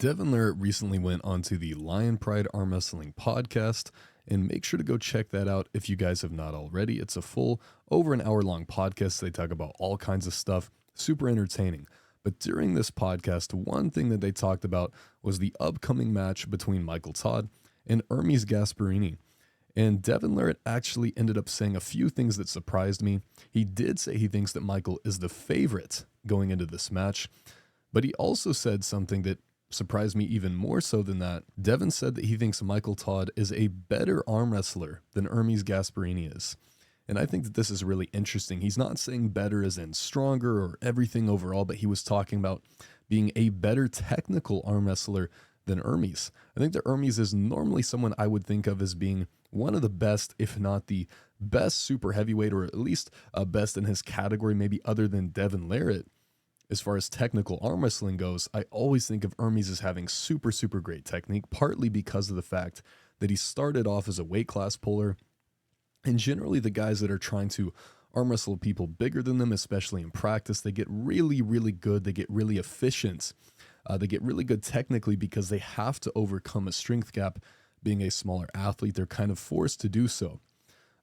Devon Larratt recently went onto the Lion Pride Arm Wrestling podcast, and make sure to go check that out if you guys have not already. It's a full, over an hour-long podcast. They talk about all kinds of stuff, super entertaining. But during this podcast, one thing that they talked about was the upcoming match between Michael Todd and Ermes Gasparini. And Devon Larratt actually ended up saying a few things that surprised me. He did say he thinks that Michael is the favorite going into this match, but he also said something that surprised me even more so than that. Devon said that he thinks Michael Todd is a better arm wrestler than Ermes Gasparini is. And I think that this is really interesting. He's not saying better as in stronger or everything overall, but he was talking about being a better technical arm wrestler than Ermes. I think that Ermes is normally someone I would think of as being one of the best, if not the best super heavyweight, or at least best in his category, maybe other than Devon Larratt. As far as technical arm wrestling goes, I always think of Ermes as having super great technique, partly because of the fact that he started off as a weight class puller. And generally the guys that are trying to arm wrestle people bigger than them, especially in practice, they get really good. They get really efficient. They get really good technically because they have to overcome a strength gap. Being a smaller athlete, they're kind of forced to do so.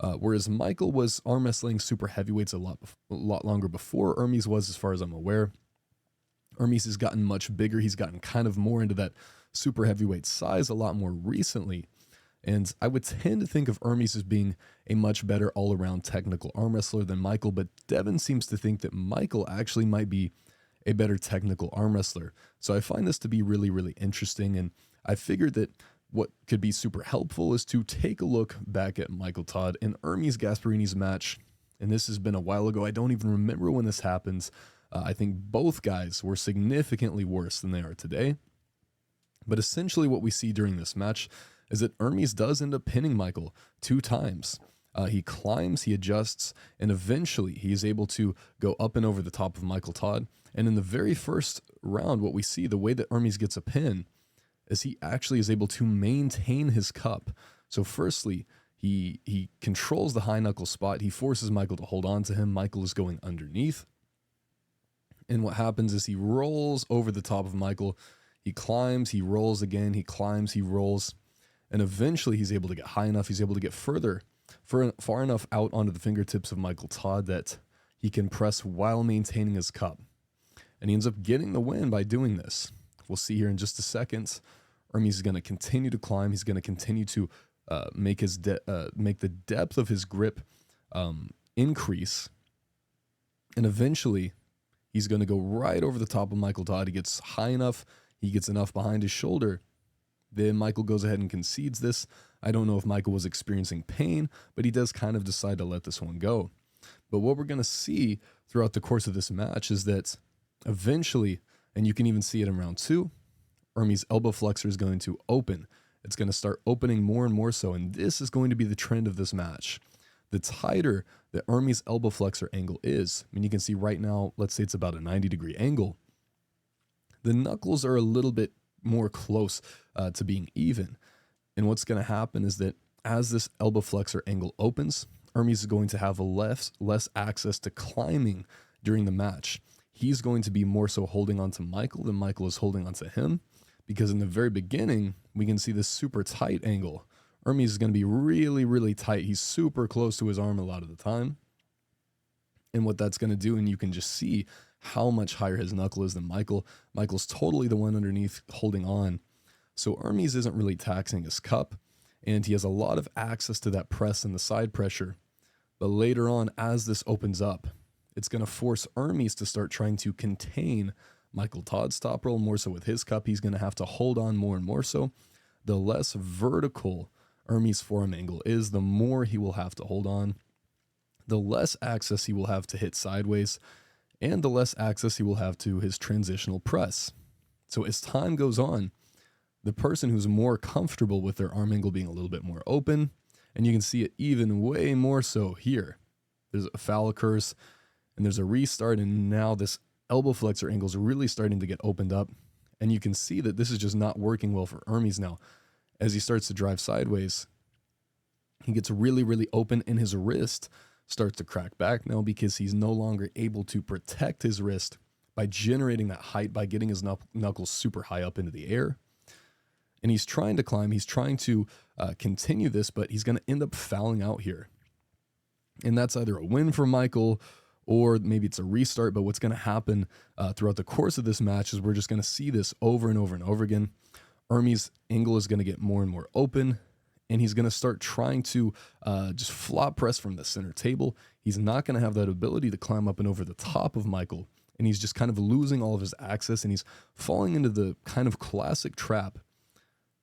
Whereas Michael was arm wrestling super heavyweights a lot longer before Ermes was, as far as I'm aware. Ermes has gotten much bigger. He's gotten kind of more into that super heavyweight size a lot more recently. And I would tend to think of Ermes as being a much better all-around technical arm wrestler than Michael, but Devon seems to think that Michael actually might be a better technical arm wrestler. So I find this to be really interesting, and I figured that what could be super helpful is to take a look back at Michael Todd and Ermes Gasparini's match. And this has been a while ago. I don't even remember when this happens. I think both guys were significantly worse than they are today. But essentially what we see during this match is that Ermes does end up pinning Michael 2 times. He climbs, he adjusts, and eventually he's able to go up and over the top of Michael Todd. And in the very first round, what we see, the way that Ermes gets a pin, is he actually is able to maintain his cup. So firstly, he controls the high knuckle spot. He forces Michael to hold on to him. Michael is going underneath. And what happens is he rolls over the top of Michael. He climbs, he rolls again, he climbs, he rolls. And eventually he's able to get high enough. He's able to get far enough out onto the fingertips of Michael Todd that he can press while maintaining his cup. And he ends up getting the win by doing this. We'll see here in just a second. Ermes is going to continue to climb. He's going to continue to make the depth of his grip increase. And eventually, he's going to go right over the top of Michael Todd. He gets high enough. He gets enough behind his shoulder. Then Michael goes ahead and concedes this. I don't know if Michael was experiencing pain, but he does kind of decide to let this one go. But what we're going to see throughout the course of this match is that eventually, and you can even see it in round 2, Ermes' elbow flexor is going to open. It's going to start opening more and more so, and this is going to be the trend of this match. The tighter the Ermes' elbow flexor angle is, I mean, you can see right now, let's say it's about a 90-degree angle, the knuckles are a little bit more close to being even. And what's going to happen is that as this elbow flexor angle opens, Ermes is going to have less access to climbing during the match. He's going to be more so holding on to Michael than Michael is holding on to him, because in the very beginning, we can see this super tight angle. Ermes is going to be really tight. He's super close to his arm a lot of the time. And what that's going to do, and you can just see how much higher his knuckle is than Michael. Michael's totally the one underneath holding on. So Ermes isn't really taxing his cup, and he has a lot of access to that press and the side pressure. But later on, as this opens up, it's going to force Ermes to start trying to contain Michael Todd's top roll more so with his cup. He's going to have to hold on more and more so. The less vertical Ermes' forearm angle is, the more he will have to hold on, the less access he will have to hit sideways, and the less access he will have to his transitional press. So as time goes on, the person who's more comfortable with their arm angle being a little bit more open, and you can see it even way more so here. There's a foul occurs, and there's a restart, and now this elbow flexor angle is really starting to get opened up, and you can see that this is just not working well for Ermes now. As he starts to drive sideways, he gets really open, and his wrist starts to crack back now because he's no longer able to protect his wrist by generating that height, by getting his knuckles super high up into the air. And he's trying to climb. He's trying to continue this, but he's going to end up fouling out here. And that's either a win for Michael or maybe it's a restart. But what's going to happen throughout the course of this match is we're just going to see this over and over and over again. Ermes' angle is going to get more and more open, and he's going to start trying to just flop press from the center table. He's not going to have that ability to climb up and over the top of Michael, and he's just kind of losing all of his access, and he's falling into the kind of classic trap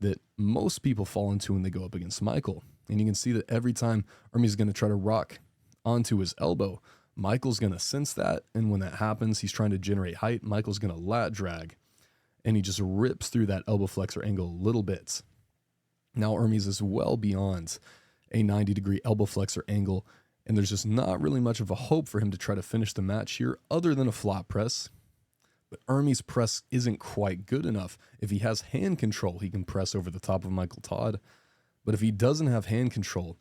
that most people fall into when they go up against Michael. And you can see that every time Ermes is going to try to rock onto his elbow, Michael's going to sense that, and when that happens, he's trying to generate height. Michael's going to lat drag, and he just rips through that elbow flexor angle little bits. Now Ermes is well beyond a 90-degree elbow flexor angle, and there's just not really much of a hope for him to try to finish the match here other than a flop press. But Ermes' press isn't quite good enough. If he has hand control, he can press over the top of Michael Todd. But if he doesn't have hand control,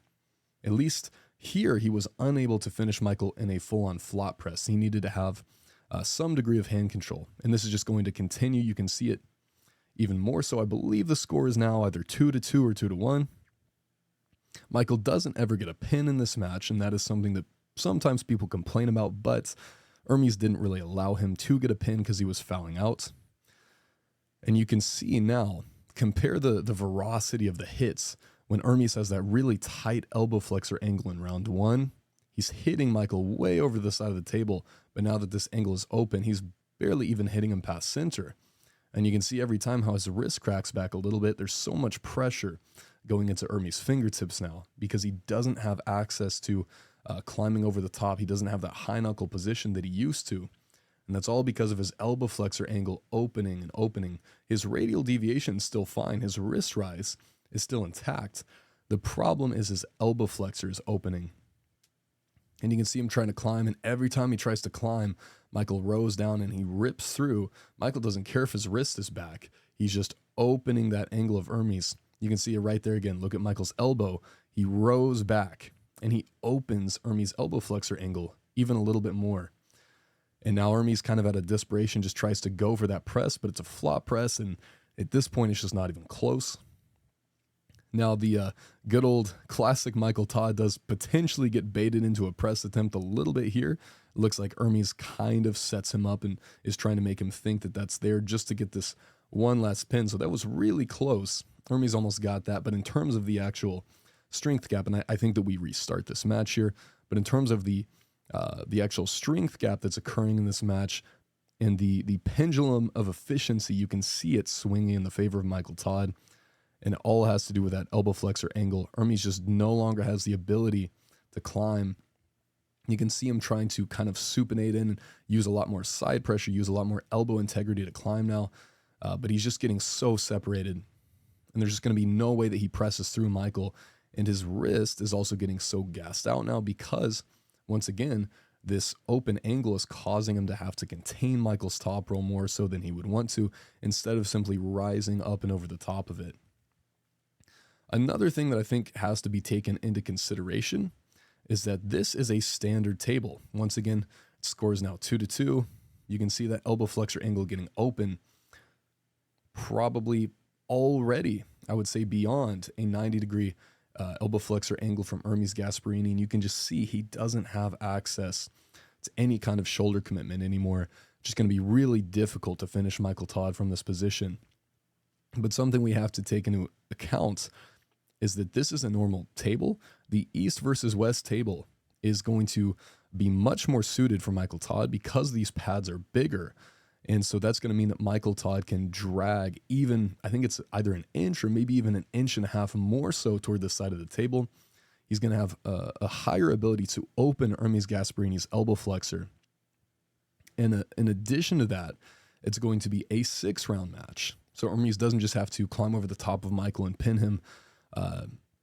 at least here he was unable to finish Michael in a full-on flop press. He needed to have some degree of hand control, and this is just going to continue. You can see it even more so. I believe the score is now either 2-2 or 2-1. Michael doesn't ever get a pin in this match, and that is something that sometimes people complain about, but Ermes didn't really allow him to get a pin because he was fouling out. And you can see now, compare the veracity of the hits when Ermes has that really tight elbow flexor angle in round one. He's hitting Michael way over the side of the table, but now that this angle is open, he's barely even hitting him past center. And you can see every time how his wrist cracks back a little bit. There's so much pressure going into Ermes' fingertips now because he doesn't have access to climbing over the top. He doesn't have that high knuckle position that he used to. And that's all because of his elbow flexor angle opening and opening. His radial deviation is still fine. His wrist rise is still intact. The problem is his elbow flexor is opening. And you can see him trying to climb, and every time he tries to climb, Michael rows down and he rips through. Michael doesn't care if his wrist is back. He's just opening that angle of Ermes. You can see it right there again. Look at Michael's elbow. He rows back, and he opens Ermes' elbow flexor angle even a little bit more. And now Ermes kind of out of desperation just tries to go for that press, but it's a flop press, and at this point, it's just not even close. Now, the good old classic Michael Todd does potentially get baited into a press attempt a little bit here. It looks like Ermes kind of sets him up and is trying to make him think that that's there just to get this one last pin. So that was really close. Ermes almost got that, but in terms of the actual strength gap, and I think that we restart this match here, but in terms of the actual strength gap that's occurring in this match and the pendulum of efficiency, you can see it swinging in the favor of Michael Todd. And it all has to do with that elbow flexor angle. Ermes just no longer has the ability to climb. You can see him trying to kind of supinate in and use a lot more side pressure, use a lot more elbow integrity to climb now. But he's just getting so separated. And there's just going to be no way that he presses through Michael. And his wrist is also getting so gassed out now because, once again, this open angle is causing him to have to contain Michael's top roll more so than he would want to, instead of simply rising up and over the top of it. Another thing that I think has to be taken into consideration is that this is a standard table. Once again, it scores now 2-2. You can see that elbow flexor angle getting open, probably already, I would say, beyond a 90-degree elbow flexor angle from Ermes Gasparini. And you can just see he doesn't have access to any kind of shoulder commitment anymore. It's just going to be really difficult to finish Michael Todd from this position. But something we have to take into account is that this is a normal table. The East versus West table is going to be much more suited for Michael Todd because these pads are bigger. And so that's going to mean that Michael Todd can drag even, I think it's either an inch or maybe even an inch and a half more so toward the side of the table. He's going to have a higher ability to open Ermes Gasparini's elbow flexor. And in addition to that, it's going to be a 6-round match. So Ermes doesn't just have to climb over the top of Michael and pin him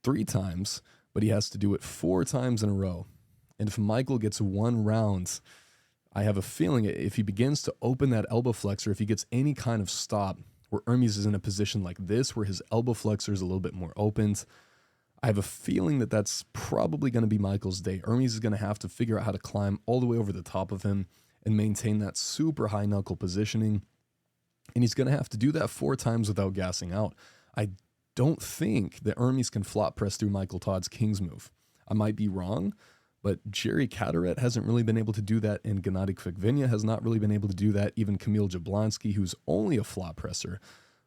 3 times, but he has to do it 4 times in a row. And if Michael gets 1 round, I have a feeling if he begins to open that elbow flexor, if he gets any kind of stop where Ermes is in a position like this, where his elbow flexor is a little bit more opened, I have a feeling that that's probably going to be Michael's day. Ermes is going to have to figure out how to climb all the way over the top of him and maintain that super high knuckle positioning. And he's going to have to do that 4 times without gassing out. I don't think that Ermes can flop press through Michael Todd's King's move. I might be wrong, but Jerry Kydyrgali hasn't really been able to do that, and Gennady Kvikvinya has not really been able to do that. Even Kamil Jablonski, who's only a flop presser,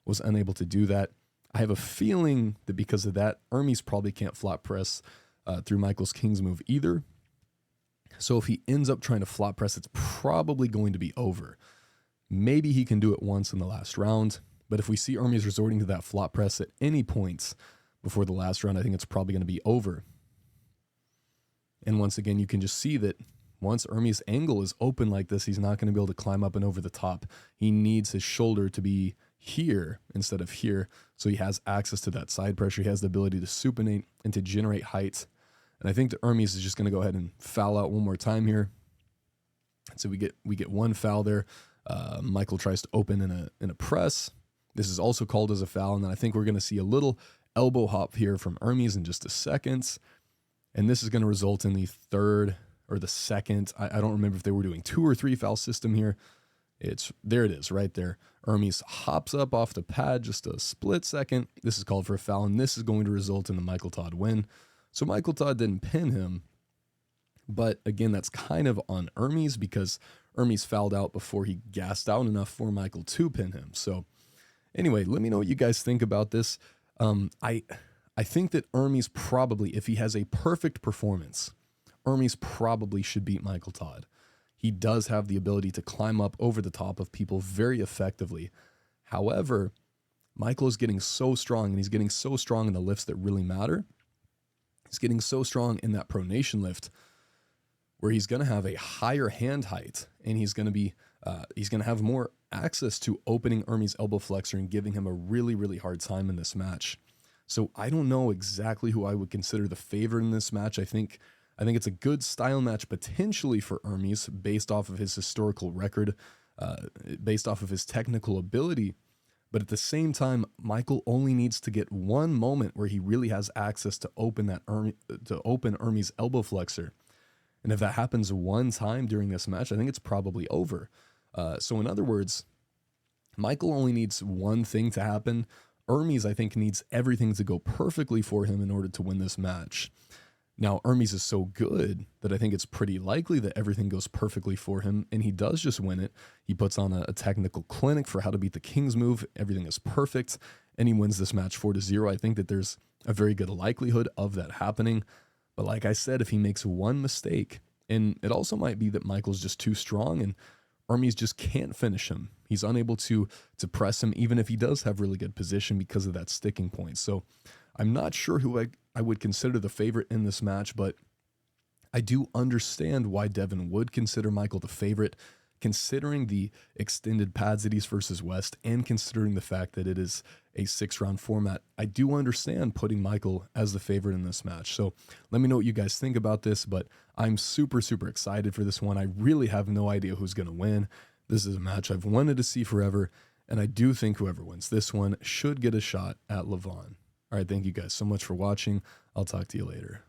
was unable to do that. I have a feeling that because of that, Ermes probably can't flop press through Michael's King's move either. So if he ends up trying to flop press, it's probably going to be over. Maybe he can do it once in the last round, but if we see Ermes resorting to that flop press at any points before the last round, I think it's probably going to be over. And once again, you can just see that once Ermes' angle is open like this, he's not going to be able to climb up and over the top. He needs his shoulder to be here instead of here, so he has access to that side pressure. He has the ability to supinate and to generate height. And I think that Ermes is just going to go ahead and foul out one more time here. So we get one foul there. Michael tries to open in a press. This is also called as a foul, and then I think we're going to see a little elbow hop here from Ermes in just a second. And this is going to result in the third or the second. I don't remember if they were doing 2 or 3 foul system here. There it is right there. Ermes hops up off the pad just a split second. This is called for a foul, and this is going to result in the Michael Todd win. So Michael Todd didn't pin him, but again, that's kind of on Ermes because Ermes fouled out before he gassed out enough for Michael to pin him. So anyway, let me know what you guys think about this. I think that Ermes probably, if he has a perfect performance, Ermes probably should beat Michael Todd. He does have the ability to climb up over the top of people very effectively. However, Michael is getting so strong, and he's getting so strong in the lifts that really matter. He's getting so strong in that pronation lift where he's going to have a higher hand height, and he's going to have more access to opening Ermes' elbow flexor and giving him a really, really hard time in this match. So I don't know exactly who I would consider the favorite in this match. I think it's a good style match potentially for Ermes based off of his historical record, based off of his technical ability. But at the same time, Michael only needs to get one moment where he really has access to open Ermes' elbow flexor. And if that happens one time during this match, I think it's probably over. So in other words, Michael only needs one thing to happen. Ermes, I think, needs everything to go perfectly for him in order to win this match. Now, Ermes is so good that I think it's pretty likely that everything goes perfectly for him, and he does just win it. He puts on a technical clinic for how to beat the King's move. Everything is perfect, and he wins this match 4-0. I think that there's a very good likelihood of that happening. But like I said, if he makes one mistake, and it also might be that Michael's just too strong and Ermes just can't finish him. He's unable to press him, even if he does have really good position because of that sticking point. So I'm not sure who I would consider the favorite in this match, but I do understand why Devon would consider Michael the favorite, considering the extended pads that he's versus West and considering the fact that it is a 6-round format. I do understand putting Michael as the favorite in this match. So let me know what you guys think about this, but I'm super, super excited for this one. I really have no idea who's going to win. This is a match I've wanted to see forever, and I do think whoever wins this one should get a shot at Levon. All right, thank you guys so much for watching. I'll talk to you later.